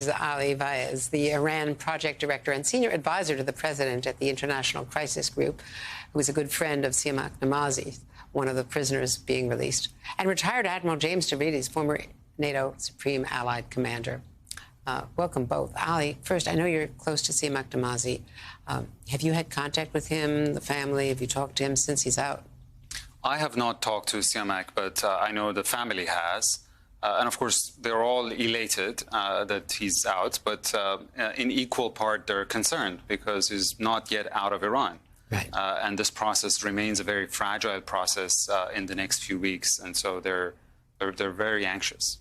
Ali Vaez, the Iran project director and senior advisor to the president at the International Crisis Group, who is a good friend of Siamak Namazi, one of the prisoners being released, and retired Admiral James Stavridis, former NATO Supreme Allied Commander. Welcome both. Ali, first, I know you're close to Siamak Namazi. Have you had contact with him, the family? Have you talked to him since he's out? I have not talked to Siamak, but I know the family has. And of course, they're all elated that he's out, but in equal part, they're concerned because he's not yet out of Iran. Right. And this process remains a very fragile process in the next few weeks. And so they're very anxious.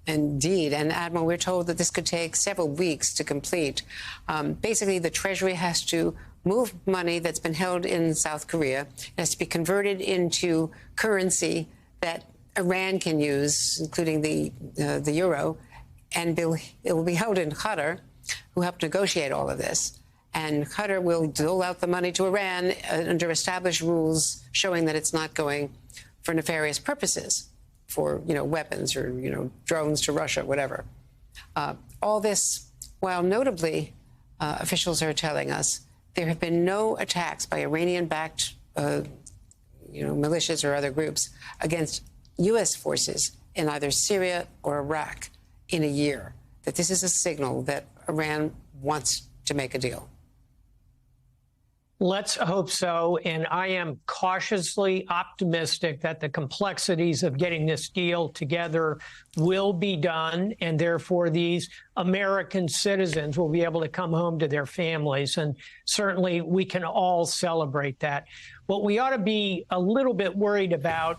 Indeed. And, Admiral, we're told that this could take several weeks to complete. Basically, the Treasury has to move money that's been held in South Korea. It has to be converted into currency that Iran can use, including the euro, and it will be held in Qatar, who helped negotiate all of this. And Qatar will dole out the money to Iran under established rules, showing that it's not going for nefarious purposes, for weapons or drones to Russia, whatever. All this, while notably, officials are telling us there have been no attacks by Iranian-backed, militias or other groups against U.S. forces in either Syria or Iraq in a year, that this is a signal that Iran wants to make a deal. Let's hope so. And I am cautiously optimistic that the complexities of getting this deal together will be done. And therefore, these American citizens will be able to come home to their families. And certainly we can all celebrate that. What we ought to be a little bit worried about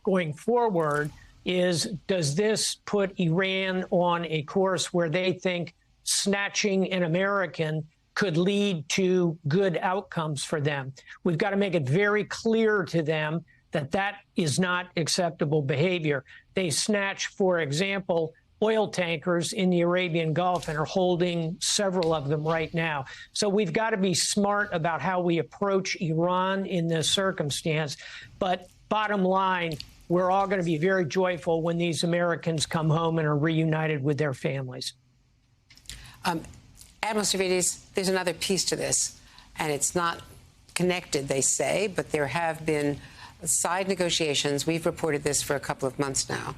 going forward is, does this put Iran on a course where they think snatching an American could lead to good outcomes for them? We've got to make it very clear to them that that is not acceptable behavior. They snatch, for example, oil tankers in the Arabian Gulf and are holding several of them right now. So we've got to be smart about how we approach Iran in this circumstance. But bottom line, we're all going to be very joyful when these Americans come home and are reunited with their families. Admiral Stavridis, there's another piece to this, and it's not connected, they say, but there have been side negotiations. We've reported this for a couple of months now,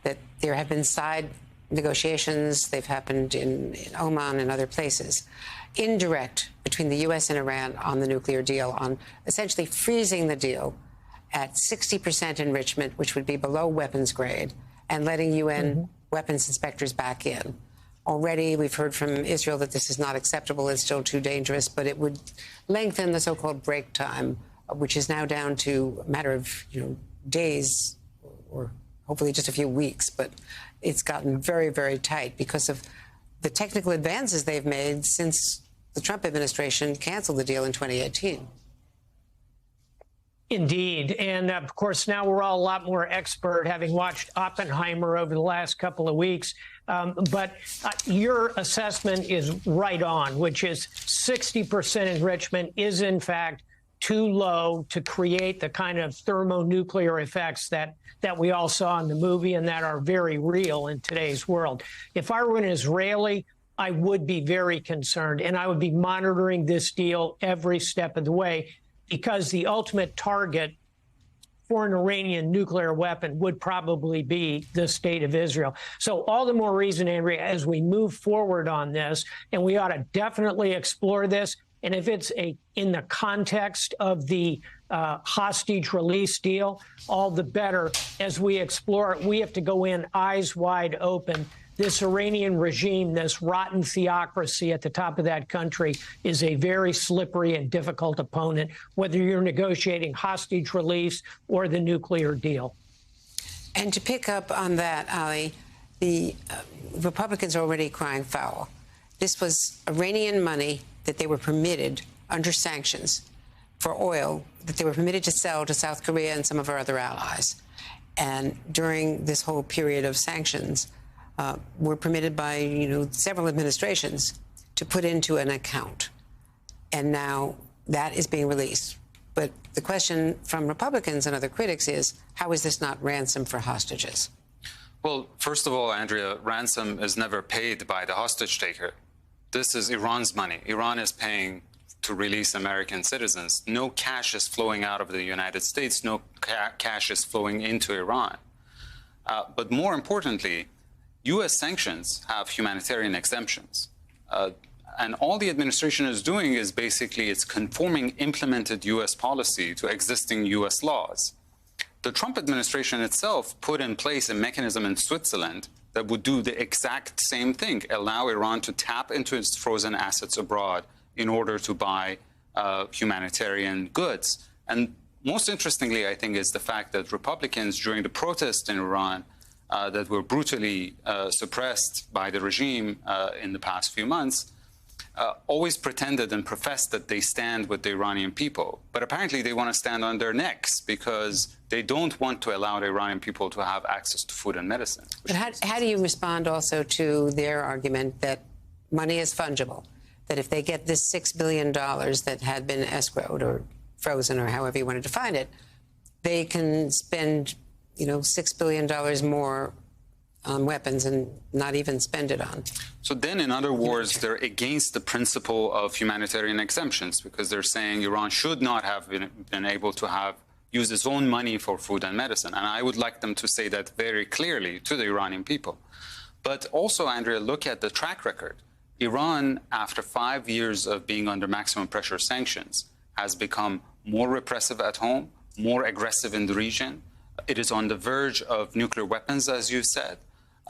that there have been side negotiations. They've happened in Oman and other places, indirect, between the U.S. and Iran on the nuclear deal, on essentially freezing the deal at 60% enrichment, which would be below weapons grade, and letting UN weapons inspectors back in. Already, we've heard from Israel that this is not acceptable. It's still too dangerous, but it would lengthen the so-called break time, which is now down to a matter of days or hopefully just a few weeks. But it's gotten very, very tight because of the technical advances they've made since the Trump administration canceled the deal in 2018. Indeed. And of course, now we're all a lot more expert, having watched Oppenheimer over the last couple of weeks. But your assessment is right on, which is 60% enrichment is, in fact, too low to create the kind of thermonuclear effects that we all saw in the movie and that are very real in today's world. If I were an Israeli, I would be very concerned, and I would be monitoring this deal every step of the way, because the ultimate target for an Iranian nuclear weapon would probably be the state of Israel. So all the more reason, Andrea, as we move forward on this, and we ought to definitely explore this. And if it's in the context of the hostage release deal, all the better. As we explore it, we have to go in eyes wide open. This Iranian regime, this rotten theocracy at the top of that country, is a very slippery and difficult opponent, whether you're negotiating hostage release or the nuclear deal. And to pick up on that, Ali, the Republicans are already crying foul. This was Iranian money that they were permitted under sanctions for oil that they were permitted to sell to South Korea and some of our other allies. And during this whole period of sanctions, were permitted by, several administrations to put into an account. And now that is being released. But the question from Republicans and other critics is, how is this not ransom for hostages? Well, first of all, Andrea, ransom is never paid by the hostage taker. This is Iran's money. Iran is paying to release American citizens. No cash is flowing out of the United States. No cash is flowing into Iran. But more importantly, U.S. sanctions have humanitarian exemptions. And all the administration is doing is basically it's conforming implemented U.S. policy to existing U.S. laws. The Trump administration itself put in place a mechanism in Switzerland that would do the exact same thing, allow Iran to tap into its frozen assets abroad in order to buy humanitarian goods. And most interestingly, I think, is the fact that Republicans during the protests in Iran that were brutally suppressed by the regime in the past few months always pretended and professed that they stand with the Iranian people. But apparently they want to stand on their necks because they don't want to allow the Iranian people to have access to food and medicine. But how do you respond also to their argument that money is fungible, that if they get this $6 billion that had been escrowed or frozen or however you want to define it, they can spend, $6 billion more on weapons and not even spend it on? So then, in other words, they're against the principle of humanitarian exemptions because they're saying Iran should not have been able to use its own money for food and medicine. And I would like them to say that very clearly to the Iranian people. But also, Andrea, look at the track record. Iran, after 5 years of being under maximum pressure sanctions, has become more repressive at home, more aggressive in the region. It is on the verge of nuclear weapons, as you said.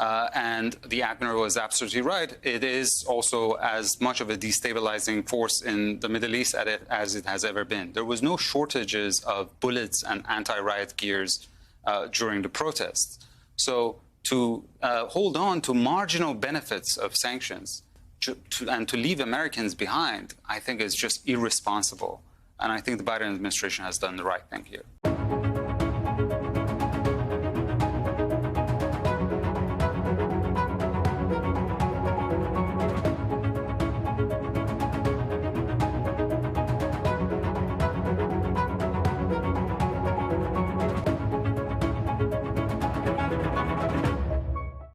And the Admiral is absolutely right. It is also as much of a destabilizing force in the Middle East as it has ever been. There was no shortages of bullets and anti-riot gears during the protests. So to hold on to marginal benefits of sanctions and to leave Americans behind, I think is just irresponsible. And I think the Biden administration has done the right thing here.